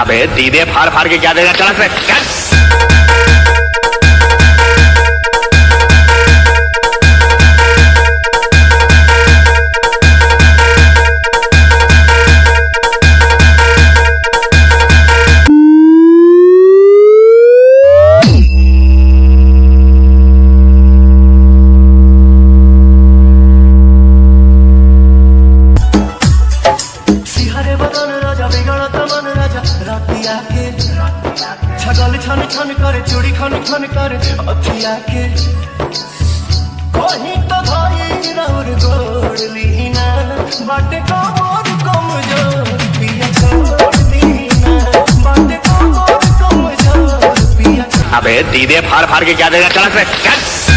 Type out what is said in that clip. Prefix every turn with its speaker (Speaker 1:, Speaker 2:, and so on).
Speaker 1: अबे दीदे फाड़ फाड़ के क्या देगा, चला से चल।
Speaker 2: छगल छन छन करे चूड़ी खन खन करे अथिया के कहीं तो भाई राउर गोड़ लीना बाटे कमर कमजोर पिया छोड़ दीना बाटे कमर कमजोर पिया।
Speaker 1: अबे दीदे फाड़ फाड़ के क्या देगा, चला से चल।